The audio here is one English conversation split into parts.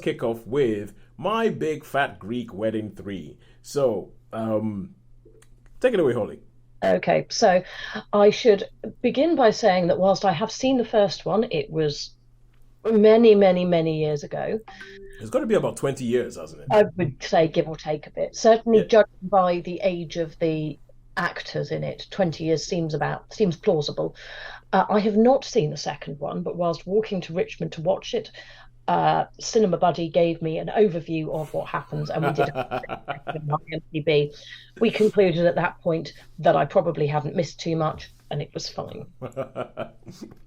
kick off with My Big Fat Greek Wedding 3. So, take it away, Holly. Okay, so I should begin by saying that whilst I have seen the first one, it was many, many, many years ago. It's got to be about 20 years, hasn't it? I would say give or take a bit. Yeah. Certainly, judging by the age of the actors in it, 20 years seems plausible. I have not seen the second one, but whilst walking to Richmond to watch it, Cinema Buddy gave me an overview of what happens, and we did a IMDb. We concluded at that point that I probably hadn't missed too much, and it was fine.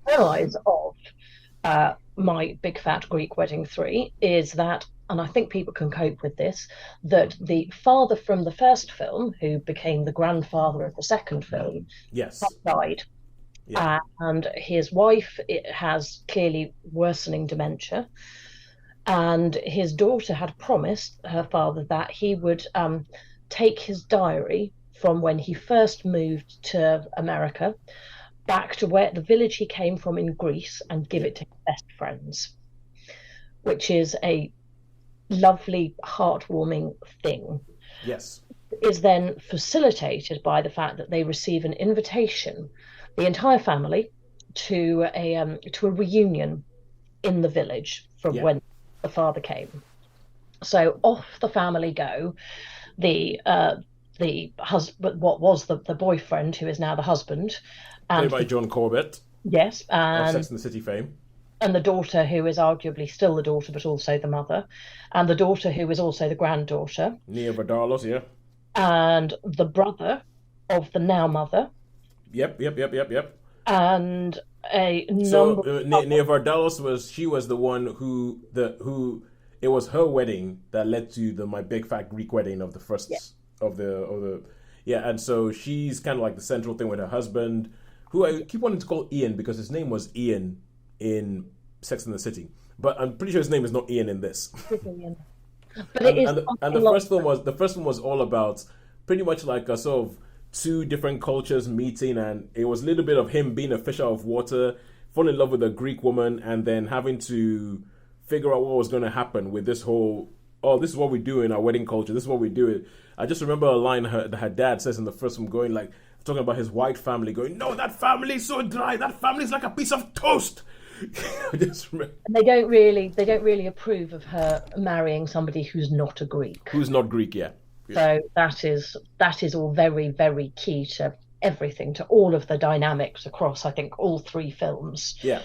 Realize of My Big Fat Greek Wedding 3 is that, and I think people can cope with this, that the father from the first film, who became the grandfather of the second film, Yes. died. Yeah. And his wife has clearly worsening dementia. And his daughter had promised her father that he would take his diary from when he first moved to America back to where the village he came from in Greece and give Yeah. it to his best friends, which is a lovely, heartwarming thing. Yes. Is then facilitated by the fact that they receive an invitation, the entire family, to a reunion in the village from Yeah. when the father came. So off the family go. The husband, what was the boyfriend, who is now the husband, Played and by John Corbett yes, of Sex and the City fame. and the daughter, who is arguably still the daughter but also the mother, and the daughter who is also the granddaughter, Nia Vardalos, yeah. and the brother of the now mother, Yep, yep, yep, yep, yep. and a So number of Nia Vardalos was the one who it was her wedding that led to the My Big Fat Greek Wedding of the yeah, first of the yeah, and so she's kind of like the central thing with her husband, who I keep wanting to call Ian because his name was Ian in Sex and the City, but I'm pretty sure his name is not Ian in this. Brazilian. But it and is and the, and a the lot. first one was all about pretty much like a sort of two different cultures meeting, and it was a little bit of him being a fish out of water, fall in love with a Greek woman, and then having to figure out what was going to happen with this whole, oh, this is what we do in our wedding culture, this is what we do it. I just remember a line that her dad says in the first one, going like talking about his white family, going, no, that family is so dry, that family is like a piece of toast. I just remember, And they don't really approve of her marrying somebody who's not a Greek. who's not Greek, yeah. Yeah. So that is all very, very key to everything, to all of the dynamics across, I think, all three films. Yeah.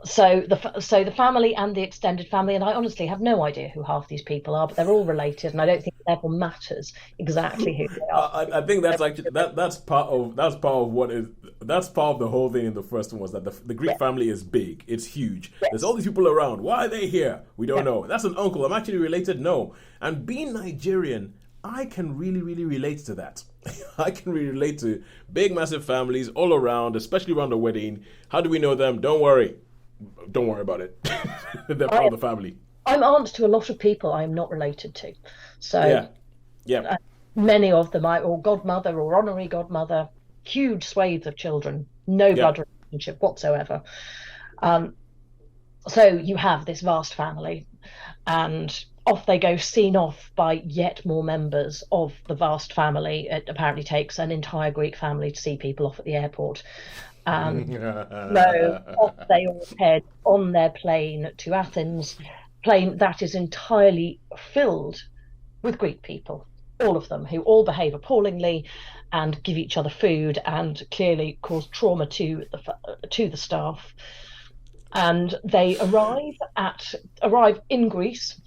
So the family and the extended family, and I honestly have no idea who half these people are, but they're all related, and I don't think it therefore matters exactly who they are. I think that's actually that's part of what is that's part of the whole thing in the first one was that the Greek Yeah, family is big, it's huge. There's yes, all these people around. Why are they here? We don't yeah, know. That's an uncle. I'm actually related. No, and being Nigerian, I can really really relate to that. I can really relate to big massive families all around, especially around the wedding. How do we know them? Don't worry about it. They're part I of the family. I'm aunt to a lot of people I am not related to. So Yeah, yeah, many of them, or godmother or honorary godmother, huge swathes of children, no yeah. blood relationship whatsoever. Um, so you have this vast family, and off they go, seen off by yet more members of the vast family. It apparently takes an entire Greek family to see people off at the airport. And so off they all head on their plane to Athens, plane that is entirely filled with Greek people, all of them, who all behave appallingly and give each other food and clearly cause trauma to the staff. And they arrive in Greece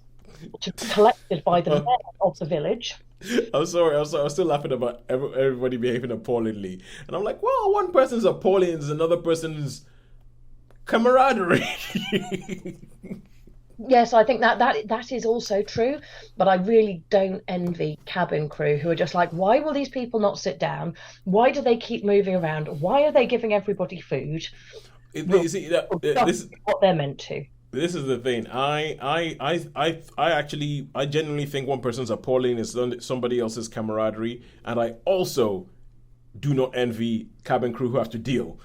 to be collected by the mayor of the village. I'm sorry. I was still laughing about everybody behaving appallingly, and I'm like, well, one person's appalling is another person's camaraderie. Yes, I think that is also true, but I really don't envy cabin crew who are just like, why will these people not sit down? Why do they keep moving around? Why are they giving everybody food? You Well, see, well, just what they're meant to. this is the thing. I genuinely think one person's appalling is somebody else's camaraderie, and I also do not envy cabin crew who have to deal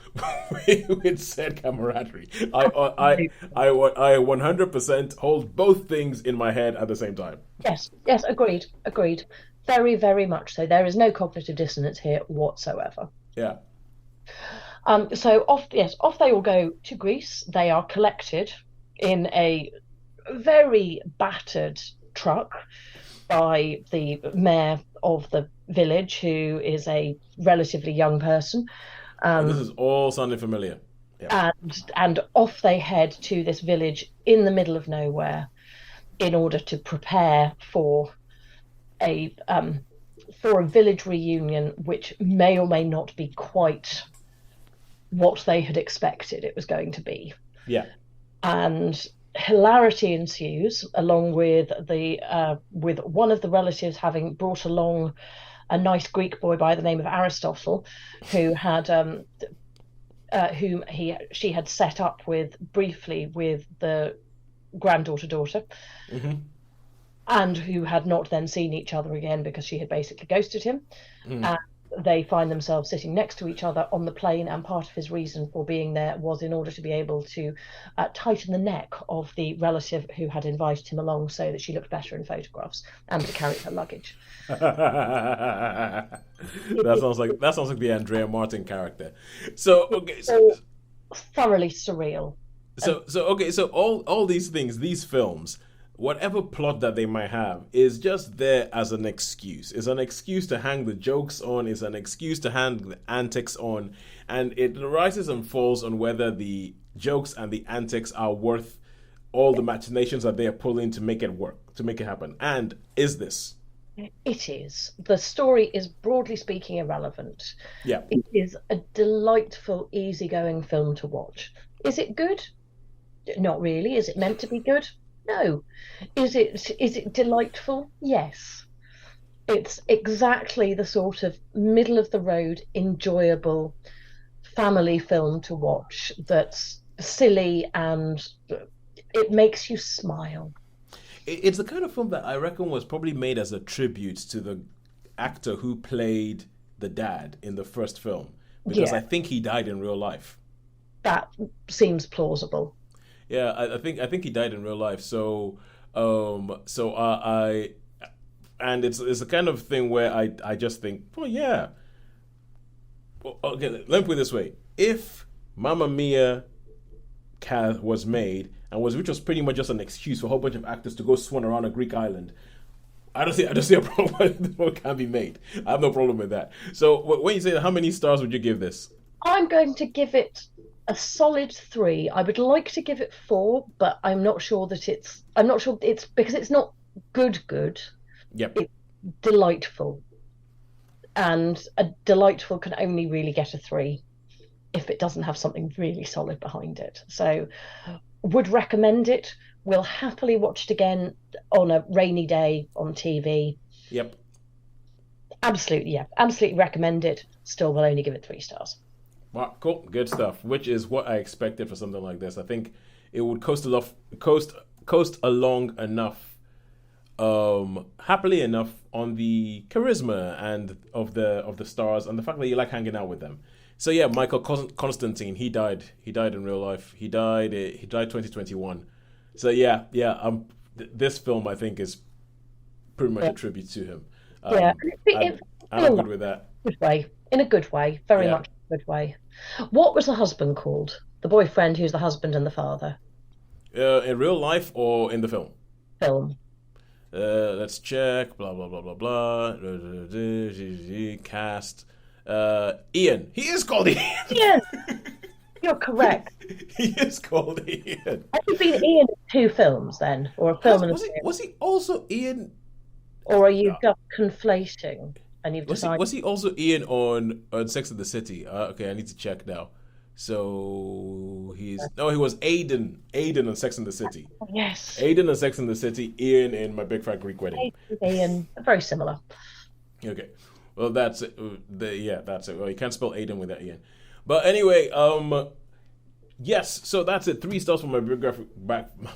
with said camaraderie. I 100% hold both things in my head at the same time. Yes, yes, agreed, agreed. Very, very much so. There is no cognitive dissonance here whatsoever. Yeah. So off, yes, off they all go to Greece. They are collected in a very battered truck by the mayor of the village, who is a relatively young person. And this is all sounding familiar. Yeah. And off they head to this village in the middle of nowhere in order to prepare for a village reunion, which may or may not be quite what they had expected it was going to be. Yeah. And hilarity ensues, along with with one of the relatives having brought along a nice Greek boy by the name of Aristotle, who had whom she had set up with briefly with the daughter, mm-hmm. and who had not then seen each other again because she had basically ghosted him. And they find themselves sitting next to each other on the plane, and part of his reason for being there was in order to be able to tighten the neck of the relative who had invited him along so that she looked better in photographs and to carry her luggage. That sounds like the Andrea Martin character. So okay, so thoroughly surreal. So okay, so all these things, these films, whatever plot that they might have, is just there as an excuse. It's an excuse to hang the jokes on. It's an excuse to hang the antics on, and it rises and falls on whether the jokes and the antics are worth all the machinations that they are pulling to make it work, to make it happen. And is this? It is. The story is, broadly speaking, irrelevant. Yeah. It is a delightful, easygoing film to watch. Is it good? Not really. Is it meant to be good? No. Is it delightful? Yes. It's exactly the sort of middle of the road, enjoyable family film to watch that's silly and it makes you smile. It's the kind of film that I reckon was probably made as a tribute to the actor who played the dad in the first film, because I think he died in real life. That seems plausible. Yeah, I think he died in real life. So I and it's the kind of thing where I just think, well, yeah. Well, okay, let me put it this way: if Mamma Mia was made which was pretty much just an excuse for a whole bunch of actors to go swan around a Greek island, I don't see a problem with what can be made. I have no problem with that. So when you say how many stars would you give this? I'm going to give it a solid 3. I would like to give it 4, but I'm not sure it's because it's not good. Yep. It's delightful. And a delightful can only really get a 3 if it doesn't have something really solid behind it. So would recommend it. We'll happily watch it again on a rainy day on TV. Yep. Absolutely recommend it. Still will only give it 3 stars. Wow, cool, good stuff. Which is what I expected for something like this. I think it would coast along enough, happily enough, on the charisma and of the stars and the fact that you like hanging out with them. So yeah, Michael Constantine, he died in real life. He died 2021. So yeah. This film I think is pretty much a tribute to him. I'm good with that. Good way, in a good way, very much a good way. What was the husband called? The boyfriend who's the husband and the father? In real life or in the film? Film. Let's check. Blah blah blah blah blah. Cast. Ian. He is called Ian. Yes, you're correct. He is called Ian. Has he been Ian in 2 films then, or a film? Was he also Ian? Or are you just conflating? And you've decided. Was he also Ian on Sex and the City? Okay, I need to check now. So he was Aiden on Sex and the City. Oh, yes. Aiden on Sex and the City. Ian in My Big Fat Greek Wedding. Ian, very similar. Okay, well that's it. That's it. Well, you can't spell Aiden without Ian. But anyway, yes. So that's it. 3 stars for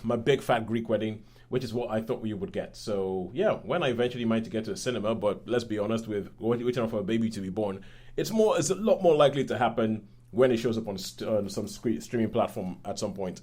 my Big Fat Greek Wedding, which is what I thought we would get. So yeah, when I eventually might get to a cinema, but let's be honest, with waiting for a baby to be born, It's a lot more likely to happen when it shows up on some streaming platform at some point.